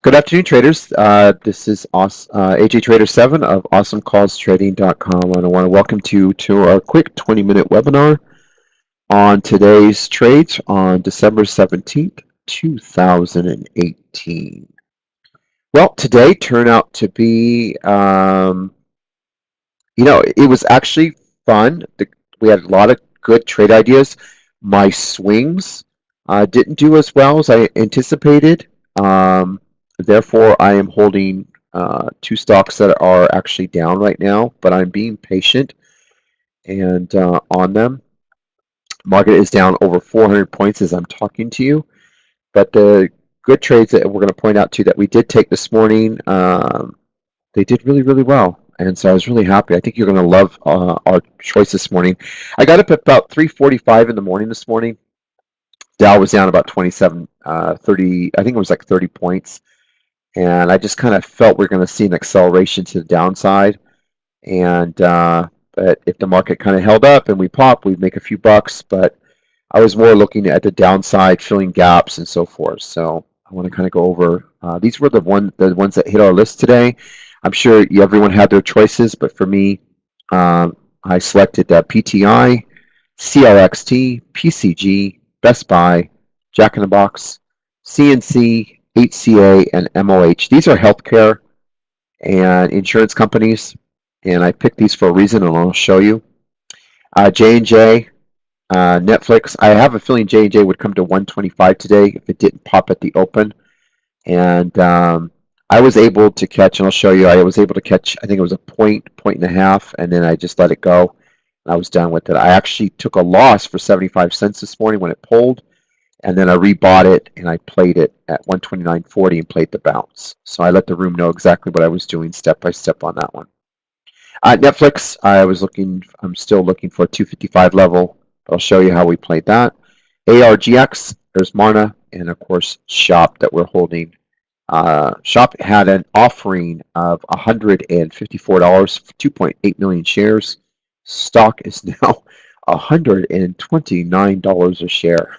Good afternoon, traders. This is AJ Trader 7 of Awesomecallstrading.com, and I want to welcome you to our quick 20-minute webinar on today's trades on December 17th, 2018. Well, today turned out to be, it was actually fun. We had a lot of good trade ideas. My swings didn't do as well as I anticipated. Therefore, I am holding two stocks that are actually down right now, but I'm being patient and on them. Market is down over 400 points as I'm talking to you, but the good trades that we're going to point out to you that we did take this morning, they did really, really well. And so I was really happy. I think you're going to love our choice this morning. I got up at about 3:45 in the morning this morning. Dow was down about 27, 30, I think it was like 30 points. And I just kind of felt we're going to see an acceleration to the downside. And but if the market kind of held up and we pop, we'd make a few bucks. But I was more looking at the downside, filling gaps and so forth. So I want to kind of go over. These were the ones that hit our list today. I'm sure everyone had their choices, but for me, I selected PTI, CRXT, PCG, Best Buy, Jack in the Box, CNC, HCA, and MOH. These are healthcare and insurance companies, and I picked these for a reason, and I'll show you. J&J, Netflix. I have a feeling J&J would come to 125 today if it didn't pop at the open. And I was able to catch, and I'll show you, I was able to catch, I think it was a point and a half, and then I just let it go. I was done with it. I actually took a loss for 75 cents this morning when it pulled, and then I rebought it, and I played it at 129.40 and played the bounce. So I let the room know exactly what I was doing step by step on that one. Netflix, I'm still looking for a 255 level. I'll show you how we played that. ARGX, there's Marna, and of course Shop that we're holding. Shop had an offering of $154 for 2.8 million shares. Stock is now $129 a share.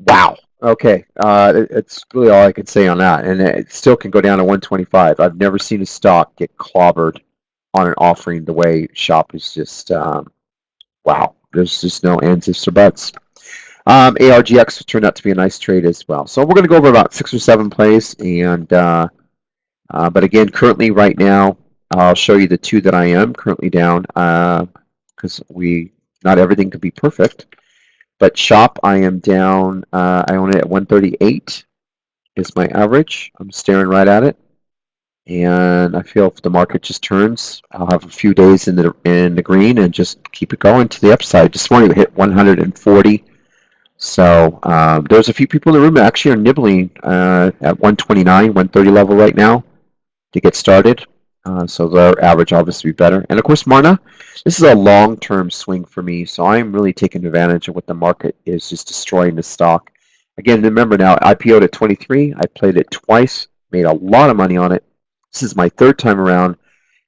Wow. Okay. It's really all I can say on that. And it still can go down to 125. I've never seen a stock get clobbered on an offering the way Shop is just, wow. There's just no ands, ifs, or buts. ARGX turned out to be a nice trade as well. So we're going to go over about 6 or 7 plays. And but again, currently right now, I'll show you the two that I am currently down because not everything could be perfect. But Shop, I am down. I own it at 138 is my average. I'm staring right at it. And I feel if the market just turns, I'll have a few days in the green and just keep it going to the upside. This morning we hit 140. So there's a few people in the room that actually are nibbling at 129, 130 level right now to get started. So their average obviously be better. And of course, Marna, this is a long-term swing for me. So I'm really taking advantage of what the market is just destroying the stock. Again, remember now, I IPO'd at 23. I played it twice, made a lot of money on it. This is my third time around.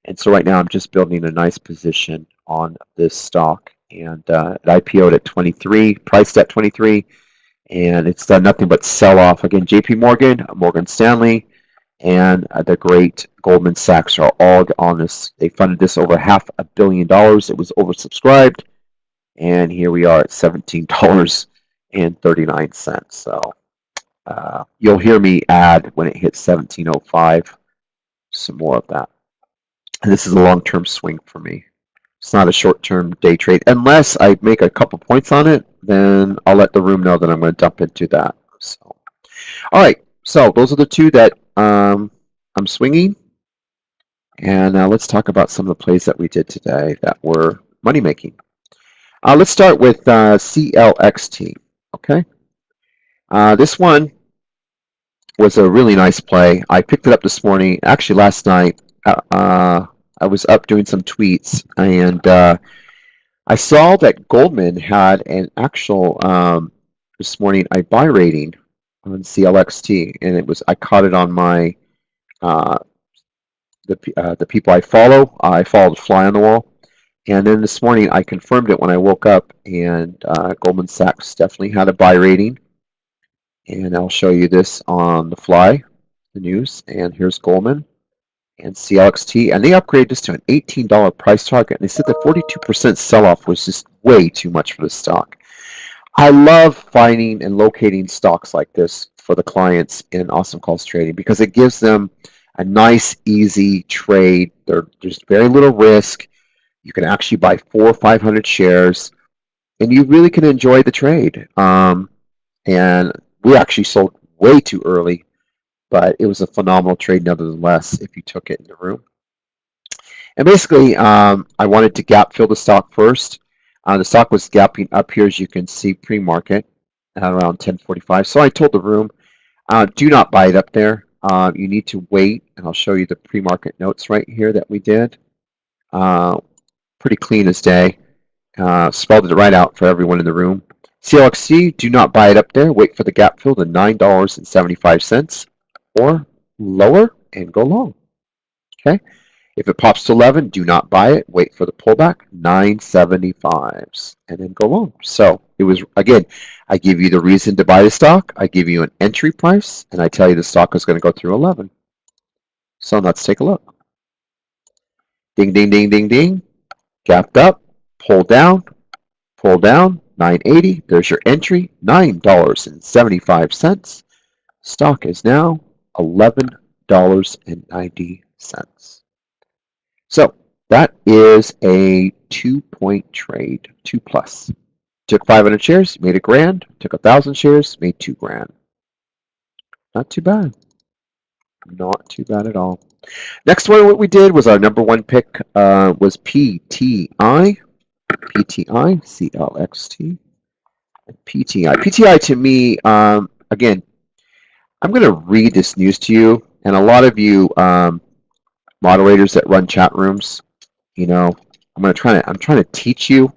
And so right now I'm just building a nice position on this stock. And it IPO'd at 23, priced at 23. And it's done nothing but sell off. Again, JP Morgan, Morgan Stanley, and the great Goldman Sachs are all on this. They funded this over $500 million. It was oversubscribed. And here we are at $17.39. So you'll hear me add when it hits 17.05 some more of that. And this is a long-term swing for me. It's not a short-term day trade. Unless I make a couple points on it, then I'll let the room know that I'm going to dump into that. So, all right. So those are the two that I'm swinging. And now let's talk about some of the plays that we did today that were money-making. Let's start with CLXT. Okay. This one was a really nice play. I picked it up this morning. Actually, last night, I was up doing some tweets, and I saw that Goldman had an actual, this morning, a buy rating on CLXT, and I caught it on my, the people I follow. I followed Fly on the Wall. And then this morning, I confirmed it when I woke up, and Goldman Sachs definitely had a buy rating. And I'll show you this on the fly, the news. And here's Goldman and CLXT, and they upgraded this to an $18 price target. And they said the 42% sell-off was just way too much for the stock. I love finding and locating stocks like this for the clients in Awesome Calls Trading because it gives them a nice, easy trade. There's very little risk. You can actually buy 400 or 500 shares, and you really can enjoy the trade. And we actually sold way too early, but it was a phenomenal trade nevertheless if you took it in the room. And basically, I wanted to gap fill the stock first. The stock was gapping up here, as you can see, pre-market at around 10:45. So I told the room, do not buy it up there. You need to wait, and I'll show you the pre-market notes right here that we did. Pretty clean as day. Spelled it right out for everyone in the room. CLXC, do not buy it up there. Wait for the gap fill to $9.75 or lower and go long. Okay. If it pops to 11, do not buy it. Wait for the pullback, 9.75s, and then go long. So it was, again, I give you the reason to buy the stock. I give you an entry price, and I tell you the stock is going to go through 11. So let's take a look. Ding, ding, ding, ding, ding. Gapped up, pull down, 980. There's your entry, $9.75. Stock is now $11.90. So that is a 2-point trade, 2 plus. Took 500 shares, made $1,000. Took 1,000 shares, made $2,000. Not too bad. Not too bad at all. Next one, what we did was our number one pick was PTI, CLXT, and PTI. PTI to me, again, I'm going to read this news to you, and a lot of you moderators that run chat rooms, you know, I'm trying to teach you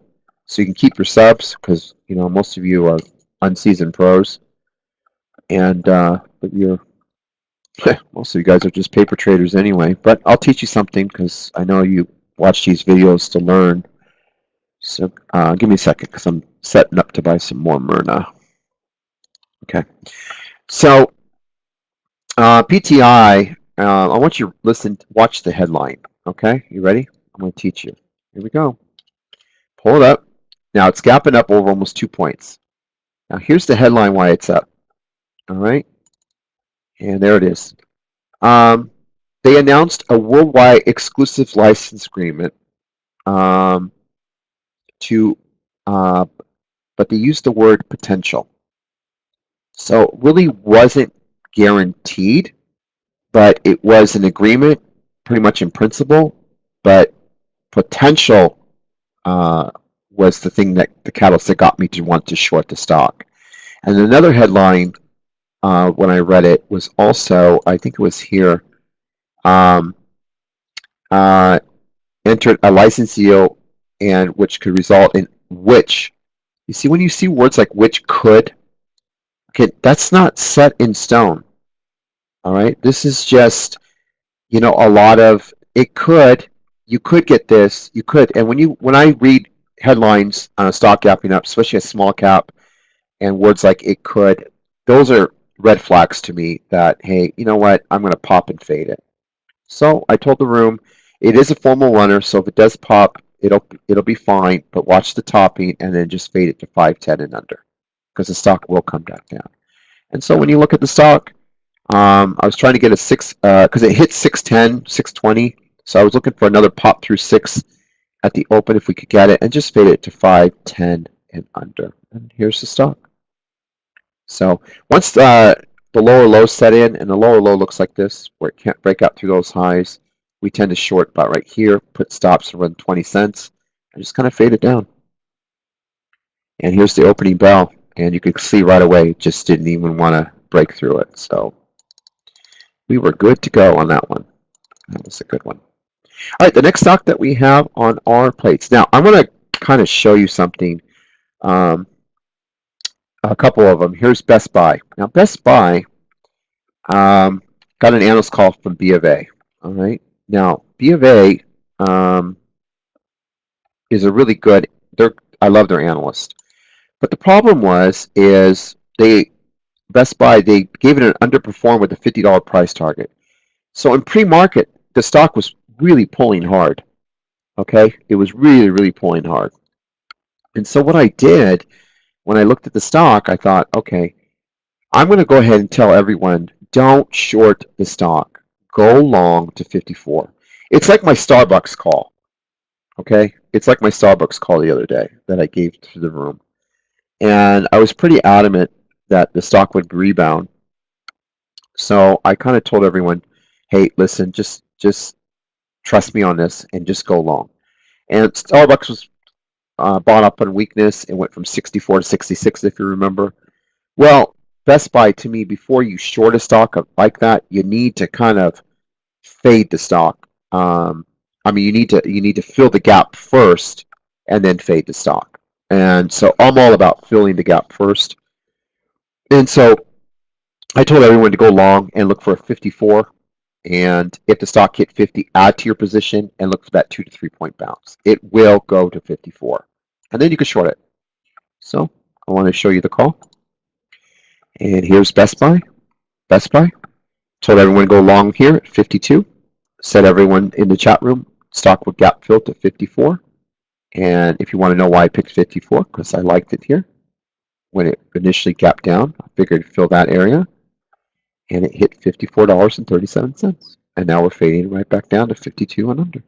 so you can keep your subs because you know most of you are unseasoned pros, and but you're most of you guys are just paper traders anyway. But I'll teach you something because I know you watch these videos to learn. So give me a second because I'm setting up to buy some more Myrna. Okay, so PTI. I want you to watch the headline. Okay, you ready? I'm going to teach you. Here we go. Pull it up. Now it's gapping up over almost 2 points. Now here's the headline why it's up. All right, and there it is. They announced a worldwide exclusive license agreement but they used the word potential. So it really wasn't guaranteed, but it was an agreement pretty much in principle, but potential was the thing that the catalyst that got me to want to short the stock. And another headline when I read it was also, I think it was here, entered a license deal and which could result in which. You see, when you see words like which could, okay, that's not set in stone. All right, this is just, you know, a lot of it could. You could get this. You could, and when I read headlines on a stock gapping up, especially a small cap, and words like it could, those are red flags to me that, hey, you know what, I'm going to pop and fade it. So I told the room it is a formal runner, so if it does pop, it'll be fine, but watch the topping and then just fade it to 510 and under because the stock will come back down. And so when you look at the stock, I was trying to get a 6 because it hit 610, 620, so I was looking for another pop through 6 at the open if we could get it and just fade it to 510 and under. And here's the stock. So once the lower low set in, and the lower low looks like this, where it can't break out through those highs, we tend to short about right here, put stops around 20 cents, and just kind of fade it down. And here's the opening bell, and you can see right away it just didn't even want to break through it. So we were good to go on that one. That was a good one. All right, the next stock that we have on our plates. Now, I'm going to kind of show you something. A couple of them. Here's Best Buy. Now, Best Buy got an analyst call from B of A. All right. Now, B of A is a really good. I love their analyst, but the problem is they Best Buy, they gave it an underperform with a $50 price target. So in pre-market, the stock was really pulling hard. Okay, it was really, really pulling hard. And so what I did when I looked at the stock, I thought, okay, I'm going to go ahead and tell everyone, don't short the stock. Go long to 54. It's like my Starbucks call. Okay, it's like my Starbucks call the other day that I gave to the room. And I was pretty adamant that the stock would rebound. So I kind of told everyone, hey, listen, just trust me on this and just go long. And Starbucks was bought up on weakness. It went from 64 to 66, if you remember. Well, Best Buy, to me, before you short a stock like that, you need to kind of fade the stock. I mean, you need to fill the gap first and then fade the stock. And so I'm all about filling the gap first. And so I told everyone to go long and look for a 54. And if the stock hit 50, add to your position and look for that 2 to 3 point bounce. It will go to 54. And then you can short it. So I want to show you the call. And here's Best Buy. Best Buy. Told everyone to go long here at 52. Said everyone in the chat room, stock would gap fill to 54. And if you want to know why I picked 54, because I liked it here. When it initially gapped down, I figured to fill that area. And it hit $54.37. And now we're fading right back down to 52 and under.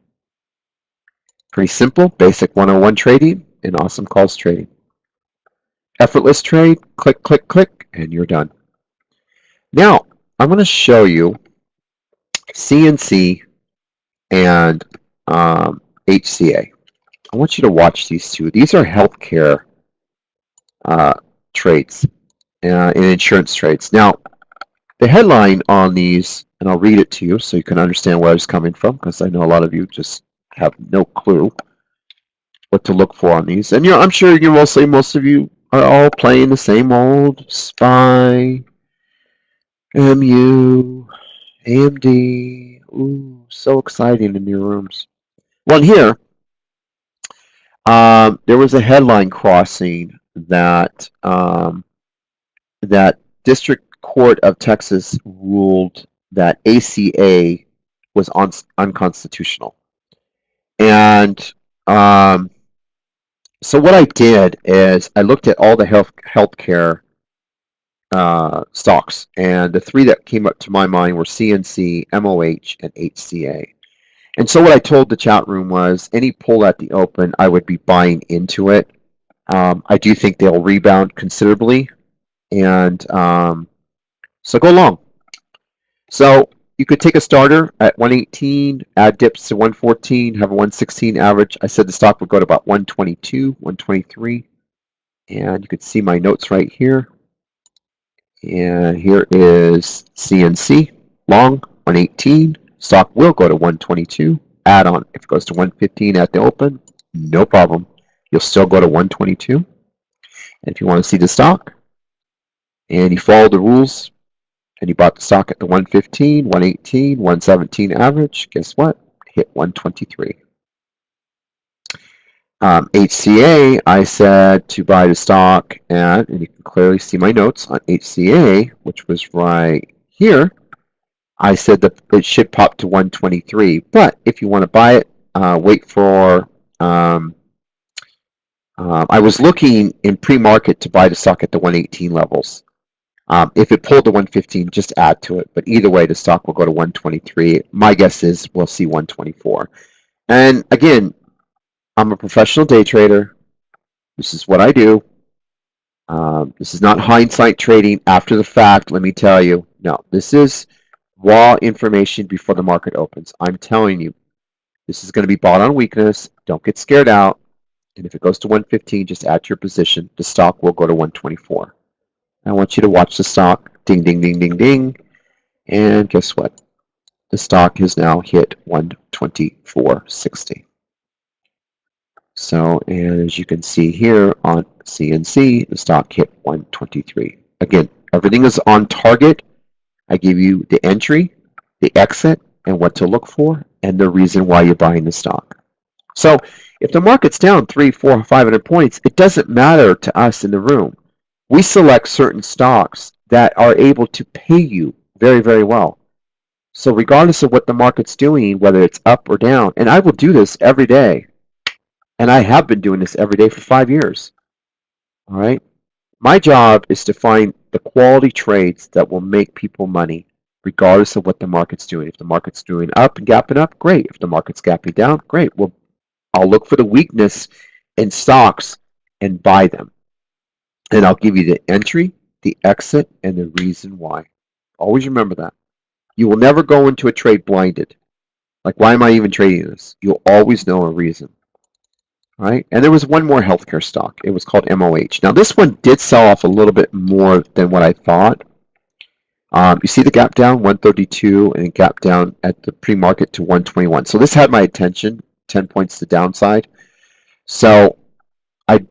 Pretty simple, basic 101 trading and awesome calls trading. Effortless trade, click, click, click, and you're done. Now, I'm going to show you CNC and HCA. I want you to watch these two. These are healthcare trades and insurance trades. Now, the headline on these, and I'll read it to you so you can understand where I was coming from, because I know a lot of you just have no clue what to look for on these. And I'm sure most of you are all playing the same old SPY, MU, AMD. Ooh, so exciting in your rooms. Well, here, there was a headline crossing that that District Court of Texas ruled that ACA was unconstitutional. And so what I did is I looked at all the healthcare stocks, and the three that came up to my mind were CNC, MOH, and HCA. And so what I told the chat room was any pull at the open, I would be buying into it. I do think they'll rebound considerably, and so go long. So you could take a starter at 118, add dips to 114, have a 116 average. I said the stock would go to about 122, 123, and you could see my notes right here. And here is CNC, long, 118. Stock will go to 122. Add on. If it goes to 115 at the open, no problem. You'll still go to 122. And if you want to see the stock, and you follow the rules, and you bought the stock at the 115, 118, 117 average, guess what? Hit 123. HCA, I said to buy the stock at, and you can clearly see my notes on HCA, which was right here. I said that it should pop to 123, but if you want to buy it, wait for, I was looking in pre-market to buy the stock at the 118 levels. If it pulled to 115, just add to it. But either way, the stock will go to 123. My guess is we'll see 124. And again, I'm a professional day trader. This is what I do. This is not hindsight trading after the fact, let me tell you. No, this is raw information before the market opens. I'm telling you, this is going to be bought on weakness. Don't get scared out. And if it goes to 115, just add to your position. The stock will go to 124. I want you to watch the stock. Ding, ding, ding, ding, ding. And guess what? The stock has now hit 124.60. So, and as you can see here on CNC, the stock hit 123. Again, everything is on target. I give you the entry, the exit, and what to look for, and the reason why you're buying the stock. So, if the market's down 300, 400, 500 points, it doesn't matter to us in the room. We select certain stocks that are able to pay you very, very well. So regardless of what the market's doing, whether it's up or down, and I will do this every day, and I have been doing this every day for 5 years. All right. My job is to find the quality trades that will make people money, regardless of what the market's doing. If the market's doing up and gapping up, great. If the market's gapping down, great. Well, I'll look for the weakness in stocks and buy them. And I'll give you the entry, the exit, and the reason why. Always remember that. You will never go into a trade blinded. Like, why am I even trading this? You'll always know a reason. Right? And there was one more healthcare stock. It was called MOH. Now, this one did sell off a little bit more than what I thought. You see the gap down, 132, and it gap down at the pre-market to 121. So this had my attention, 10 points to downside. So I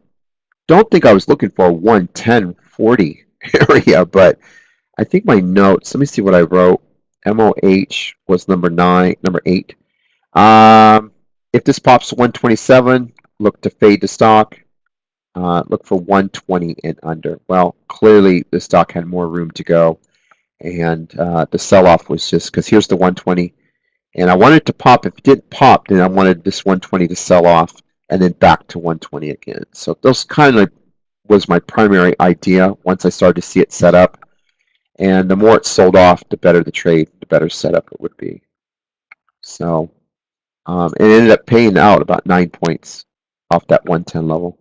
don't think I was looking for a 110.40 area, but I think my notes, let me see what I wrote. MOH was number 8. If this pops to 127, look to fade the stock. Look for 120 and under. Well, clearly the stock had more room to go, and the sell-off was just because here's the 120, and I wanted it to pop. If it didn't pop, then I wanted this 120 to sell off and then back to 120 again. So those kind of was my primary idea once I started to see it set up. And the more it sold off, the better the trade, the better setup it would be. So it ended up paying out about 9 points off that 110 level.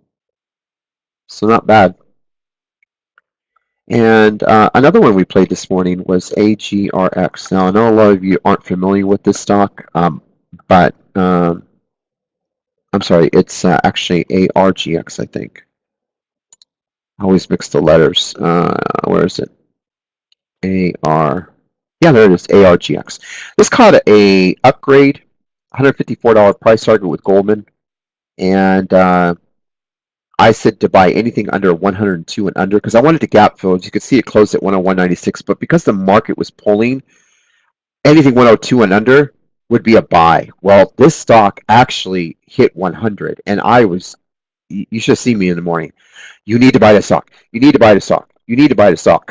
So not bad. And another one we played this morning was AGRX. Now, I know a lot of you aren't familiar with this stock, but I'm sorry, it's actually ARGX, I think. I always mix the letters. Where is it? AR. Yeah, there it is, ARGX. This caught a upgrade, $154 price target with Goldman. And I said to buy anything under 102 and under because I wanted to gap fill. As you can see, it closed at 101.96, but because the market was pulling, anything 102 and under would be a buy. Well, this stock actually hit 100, and you should see me in the morning. You need to buy the stock. You need to buy the stock. You need to buy the stock.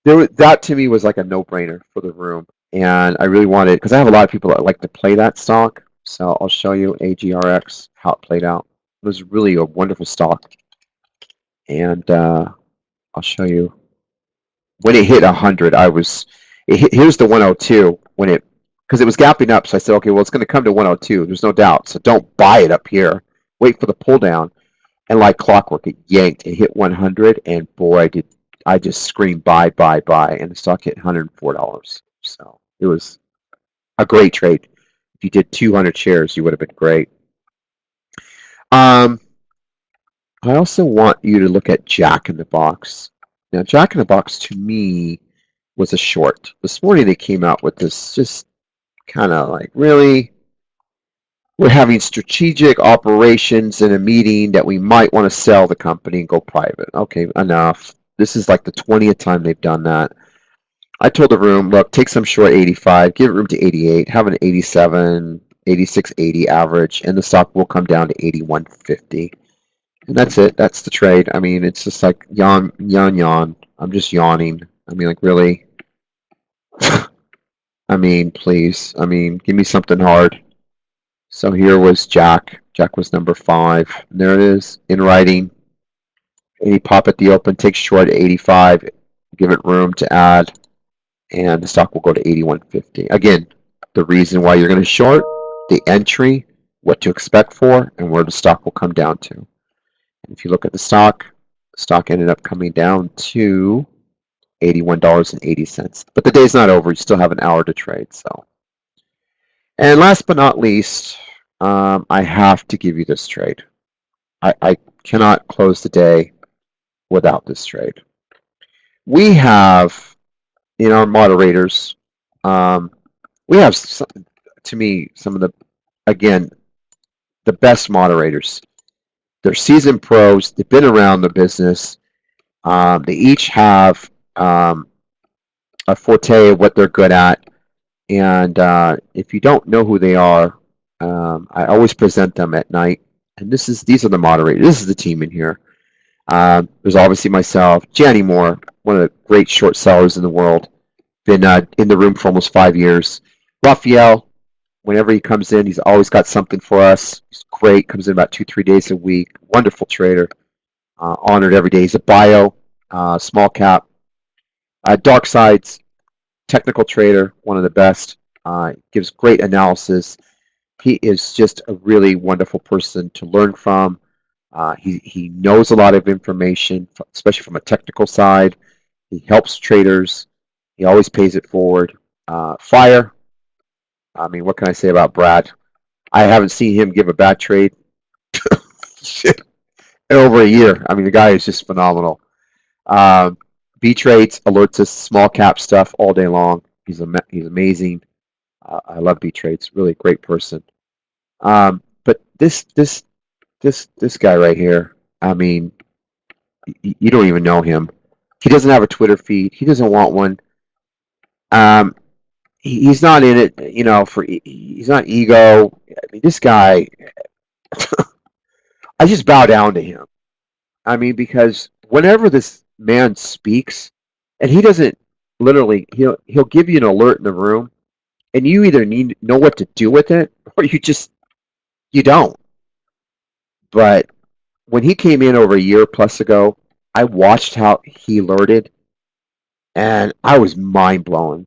That to me was like a no-brainer for the room, and I really wanted, because I have a lot of people that like to play that stock. So I'll show you AGRX, how it played out. It was really a wonderful stock. And I'll show you. When it hit 100, here's the 102, because it was gapping up. So I said, okay, well, it's going to come to 102. There's no doubt. So don't buy it up here. Wait for the pull down. And like clockwork, it yanked. It hit 100. And boy, I just screamed buy, buy, buy. And the stock hit $104. So it was a great trade. If you did 200 shares, you would have been great. I also want you to look at Jack in the Box. Now, Jack in the Box, to me, was a short. This morning, they came out with this just kind of like, really? We're having strategic operations in a meeting that we might want to sell the company and go private. Okay, enough. This is like the 20th time they've done that. I told the room, look, take some short 85, give it room to 88, have an 87, 86, 80 average, and the stock will come down to 81.50. And that's it. That's the trade. I mean, it's just like yawn, yawn, yawn. I'm just yawning. I mean, like, really? I mean, please. I mean, give me something hard. So here was Jack. Jack was number 5. And there it is, in writing. 80 pop at the open, take short at 85, give it room to add, and the stock will go to 81.50. Again, the reason why you're going to short, the entry, what to expect for, and where the stock will come down to. And if you look at the stock ended up coming down to $81.80. But the day's not over. You still have an hour to trade. So, and last but not least, I have to give you this trade. I cannot close the day without this trade. We have in our moderators, we have, to me, some of the, again, the best moderators. They're seasoned pros. They've been around the business. They each have a forte of what they're good at. And if you don't know who they are, I always present them at night. And these are the moderators. This is the team in here. There's obviously myself, Janny Moore, one of the great short sellers in the world. Been in the room for almost 5 years. Raphael, whenever he comes in, he's always got something for us. He's great. Comes in about 2-3 days a week. Wonderful trader. Honored every day. He's a bio, small cap, dark sides, technical trader, one of the best. Gives great analysis. He is just a really wonderful person to learn from. He knows a lot of information, especially from a technical side. He helps traders. He always pays it forward. Fire. I mean, what can I say about Brad? I haven't seen him give a bad trade shit, in over a year. I mean, the guy is just phenomenal. B Trades alerts us small cap stuff all day long. He's amazing. I love B Trades. Really great person. But this guy right here. I mean, you don't even know him. He doesn't have a Twitter feed. He doesn't want one. He's not in it, he's not ego. I mean, this guy, I just bow down to him. I mean, because whenever this man speaks, and he doesn't literally, he'll give you an alert in the room, and you either need to know what to do with it, or you don't. But when he came in over a year plus ago, I watched how he alerted, and I was mind blown.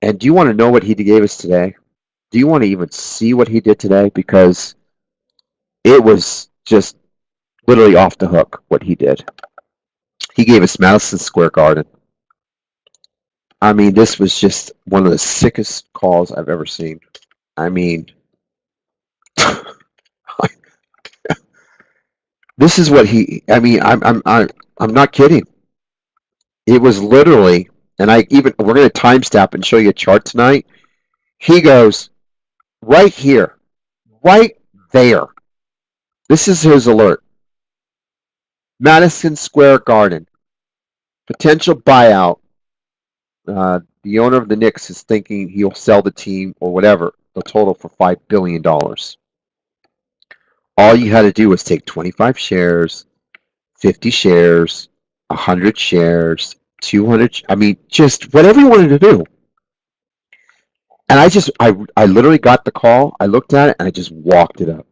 And do you want to know what he gave us today? Do you want to even see what he did today? Because it was just literally off the hook what he did. He gave us Madison Square Garden. I mean, this was just one of the sickest calls I've ever seen. I mean, this is what he. I mean, I'm not kidding. It was literally, and we're going to time stamp and show you a chart tonight. He goes right here, right there. This is his alert. Madison Square Garden, potential buyout. The owner of the Knicks is thinking he'll sell the team or whatever, the total for $5 billion. All you had to do was take 25 shares, 50 shares, 100 shares, 200. I mean, just whatever you wanted to do. And I literally got the call. I looked at it and I just walked it up.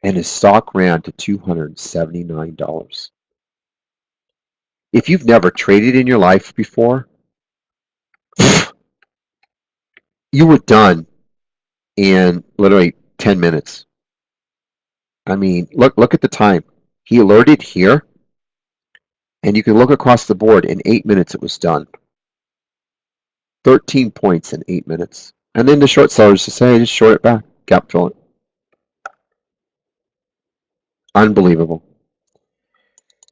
And his stock ran to $279. If you've never traded in your life before, you were done in literally 10 minutes. I mean, look at the time. He alerted here, and you can look across the board. In 8 minutes, it was done. 13 points in 8 minutes. And then the short sellers just say, just short it back, gap fill it. Unbelievable.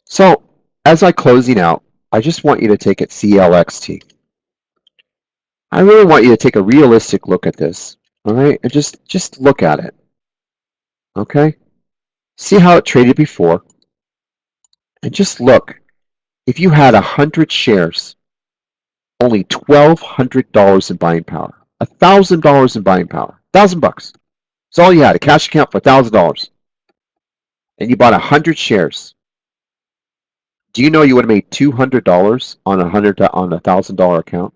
So, as I closing out, I just want you to take it CLXT. I really want you to take a realistic look at this, all right? And just look at it, okay? See how it traded before, and just look. If you had 100 shares, only $1,200 in buying power, $1,000 in buying power, $1,000 bucks. That's all you had, a cash account for $1,000, and you bought 100 shares. Do you know you would have made $200 on a $1,000 account?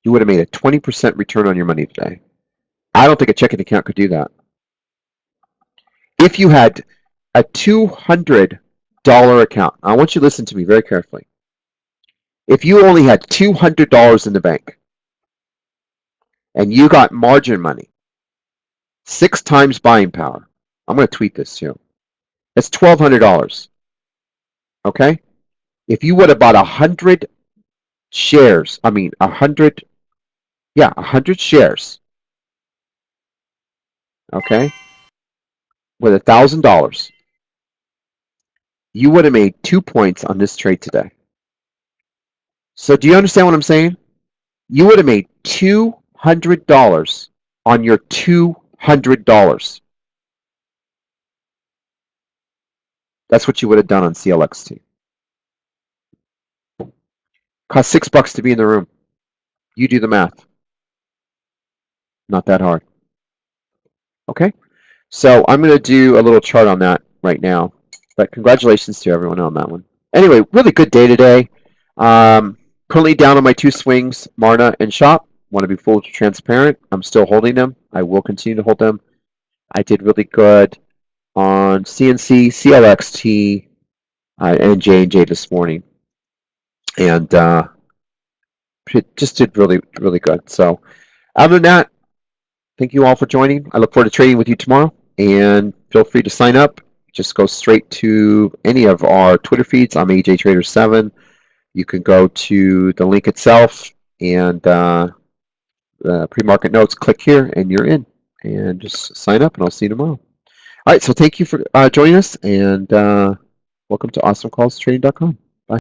You would have made a 20% return on your money today. I don't think a checking account could do that. If you had a $200 account, I want you to listen to me very carefully. If you only had $200 in the bank and you got margin money, 6 times buying power, I'm going to tweet this too. That's $1,200. Okay? If you would have bought 100 shares, 100 shares, okay, with $1,000, you would have made 2 points on this trade today. So do you understand what I'm saying? You would have made $200 on your $200. That's what you would have done on CLXT. Cost $6 to be in the room. You do the math. Not that hard. Okay? So I'm going to do a little chart on that right now. But congratulations to everyone on that one. Anyway, really good day today. Currently down on my 2 swings, Marna and Shop. Want to be fully transparent. I'm still holding them. I will continue to hold them. I did really good on CNC, CLXT, and J&J this morning. And it just did really, really good. So other than that, thank you all for joining. I look forward to trading with you tomorrow. And feel free to sign up. Just go straight to any of our Twitter feeds. I'm AJ Trader 7. You can go to the link itself and the pre-market notes. Click here, and you're in. And just sign up, and I'll see you tomorrow. All right. So thank you for joining us, and welcome to AwesomeCallsTrading.com.